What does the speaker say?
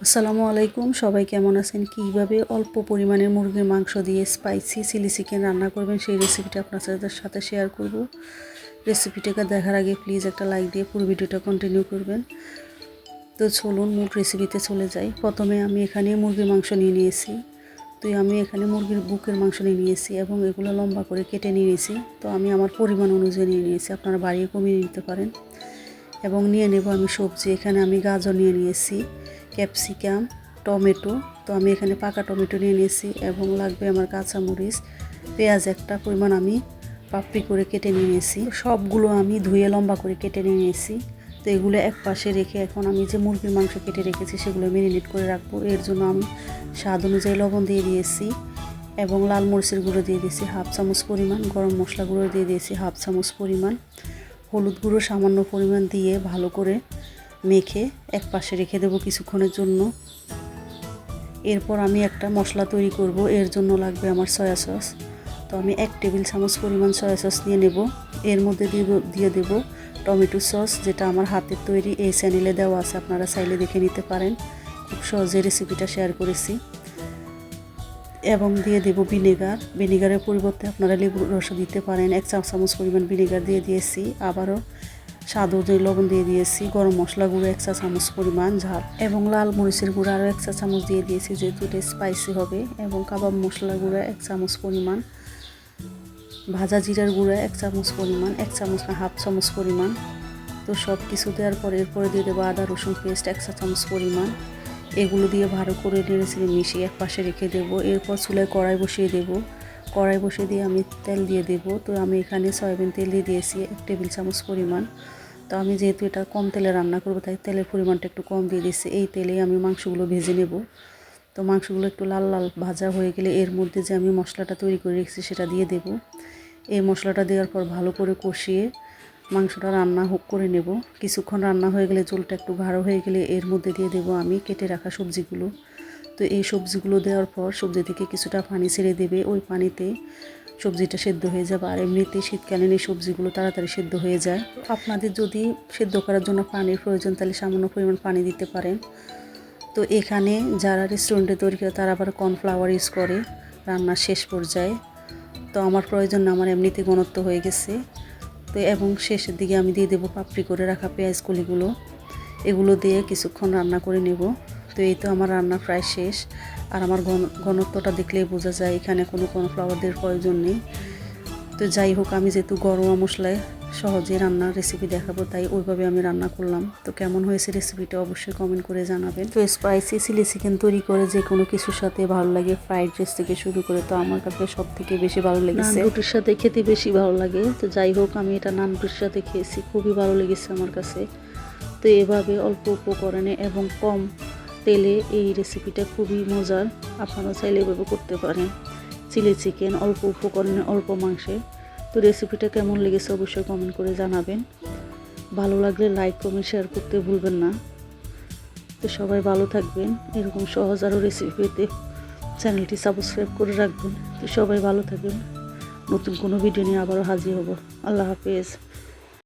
আসসালামু আলাইকুম, সবাই কেমন আছেন? কীভাবে অল্প পরিমাণে মুরগির মাংস দিয়ে স্পাইসি চিলি চিকেন রান্না করবেন সেই রেসিপিটা আপনাদের সাথে শেয়ার করব। রেসিপিটাকে দেখার আগে প্লিজ একটা লাইক দিয়ে পুরো ভিডিওটা কন্টিনিউ করবেন। তো চলুন মূল রেসিপিতে চলে যাই। প্রথমে আমি এখানে মুরগির মাংস নিয়ে নিয়েছি। তো আমি এখানে মুরগির বুকের মাংস নিয়ে নিয়েছি এবং এগুলো লম্বা করে কেটে নিয়ে নিয়েছি। তো আমি আমার পরিমাণ অনুযায়ী নিয়ে নিয়েছি, আপনারা বাড়িয়ে কমিয়ে নিতে পারেন। এবং নিয়ে নেব আমি সবজি। এখানে আমি গাজর নিয়ে নিয়েছি, ক্যাপসিকাম, টমেটো। তো আমি এখানে পাকা টমেটো নিয়ে নিয়েছি এবং লাগবে আমার কাঁচামরিচ, পেঁয়াজ একটা পরিমাণ আমি পাপড়ি করে কেটে নিয়ে নিয়েছি। সবগুলো আমি ধুয়ে লম্বা করে কেটে নিয়ে নিয়েছি। তো এগুলো এক পাশে রেখে এখন আমি যে মুরগির মাংস কেটে রেখেছি সেগুলো ম্যারিনেট করে রাখবো। এর জন্য আমি স্বাদ অনুযায়ী লবণ দিয়ে দিয়েছি এবং লাল মরিচের গুঁড়ো দিয়ে দিয়েছি হাফ চামচ পরিমাণ, গরম মশলা গুঁড়ো দিয়ে দিয়েছি হাফ চামচ পরিমাণ, হলুদ গুঁড়ো সামান্য পরিমাণ দিয়ে ভালো করে মেখে এক পাশে রেখে দেবো কিছুক্ষণের জন্য। এরপর আমি একটা মশলা তৈরি করব। এর জন্য লাগবে আমার সয়া সস। তো আমি 1 টেবিল চামচ পরিমাণ সয়া সস নিয়ে নেব। এর মধ্যে দিয়ে দেব টমেটো সস, যেটা আমার হাতের তৈরি, এই চ্যানেলে দেওয়া আছে, আপনারা চাইলে দেখে নিতে পারেন। খুব সহজে রেসিপিটা শেয়ার করেছি। এবং দিয়ে দেব ভিনেগারের পরিবর্তে আপনারা লেবুর রস দিতে পারেন। 1 চা-চামচ পরিমাণ ভিনেগার দিয়ে দিয়েছি। আবারও স্বাদ অনুযায়ী লবণ দিয়ে দিয়েছি। গরম মশলা গুঁড়ো 1 চা-চামচ পরিমাণ, ঝাল এবং লাল মরিচের গুঁড়ো আরও 1 চা-চামচ দিয়ে দিয়েছি, যেহেতু এটা স্পাইসি হবে। এবং কাবাব মশলা গুঁড়ো 1 চামচ পরিমাণ, ভাজা জিরার গুঁড়ো 1 চামচ পরিমাণ, 1 চামচ না হাফ চামচ পরিমাণ। তো সব কিছু দেওয়ার পরে এরপরে দিয়ে দেবো আদা রসুন পেস্ট 1 চা-চামচ পরিমাণ। এগুলো দিয়ে ভালো করে নেড়েচেড়ে মিশিয়ে এক পাশে রেখে দেবো। এরপর চুলায় কড়াই বসিয়ে দেবো। কড়াই বসিয়ে দিয়ে আমি তেল দিয়ে দেবো। তো আমি এখানে সয়াবিন তেল দিয়ে দিয়েছি 1 টেবিল চামচ পরিমাণ। তো আমি যেহেতু এটা কম তেলে রান্না করবো তাই তেলের পরিমাণটা একটু কম দিয়ে দিয়েছি। এই তেলেই আমি মাংসগুলো ভেজে নেব। তো মাংসগুলো একটু লাল লাল ভাজা হয়ে গেলে এর মধ্যে যে আমি মশলাটা তৈরি করে রেখেছি সেটা দিয়ে দেব। এই মশলাটা দেওয়ার পর ভালো করে কষিয়ে মাংসটা রান্না করে নেব। কিছুক্ষণ রান্না হয়ে গেলে ঝোলটা একটু গাঢ় হয়ে গেলে এর মধ্যে দিয়ে দেব আমি কেটে রাখা সবজিগুলো। তো এই সবজিগুলো দেওয়ার পর সবজি থেকে কিছুটা পানি ছেড়ে দেবে। ওই পানিতে সবজিটা সেদ্ধ হয়ে যাবে। আর এমনিতেই শীতকালীন এই সবজিগুলো তাড়াতাড়ি সেদ্ধ হয়ে যায়। আপনাদের যদি সেদ্ধ করার জন্য পানির প্রয়োজন তাহলে সামান্য পরিমাণ পানি দিতে পারেন। তো এখানে যারা রেস্টুরেন্টে তৈরি করে তারা আবার কর্নফ্লাওয়ার ইউজ করে রান্নার শেষ পর্যায়ে। তো আমার প্রয়োজন না, আমার এমনিতে ঘনত্ব হয়ে গেছে। তো এবং শেষের দিকে আমি দিয়ে দেবো পাপড়ি করে রাখা পেঁয়াজ কলিগুলো। এগুলো দিয়ে কিছুক্ষণ রান্না করে নেব। তো এই তো আমার রান্না প্রায় শেষ। আর আমার ঘনত্বটা দেখলেই বোঝা যায় এখানে কোনো কর্নফ্লাওয়ার দেওয়ার প্রয়োজন নেই। তো যাই হোক, আমি যেহেতু ঘরোয়া মশলায় সহজে রান্নার রেসিপি দেখাবো তাই ওইভাবে আমি রান্না করলাম। তো কেমন হয়েছে রেসিপিটা অবশ্যই কমেন্ট করে জানাবেন। তো স্পাইসি চিলি চিকেন তৈরি করে যে কোনো কিছুর সাথে ভালো লাগে, ফ্রাইড রাইস থেকে শুরু করে। তো আমার কাছে সব থেকে বেশি ভালো লেগেছে নান রুটির সাথে খেতে বেশি ভালো লাগে। তো যাই হোক, আমি এটা নান রুটির সাথে খেয়েছি, খুবই ভালো লেগেছে আমার কাছে। তো এভাবে অল্প উপকরণে এবং কম তেলে এই রেসিপিটা খুবই মজার। আপনারা চাইলে এভাবে করতে পারেন। চিলি চিকেন অল্প উপকরণে অল্প মাংসে। তো রেসিপিটা কেমন লেগেছে অবশ্যই কমেন্ট করে জানাবেন। ভালো লাগলে লাইক কমেন্ট শেয়ার করতে ভুলবেন না। তো সবাই ভালো থাকবেন। এরকম সহজ আরও রেসিপি পেতে চ্যানেলটি সাবস্ক্রাইব করে রাখবেন। তো সবাই ভালো থাকবেন। নতুন কোনো ভিডিও নিয়ে আবারও হাজির হব। আল্লাহ হাফেজ।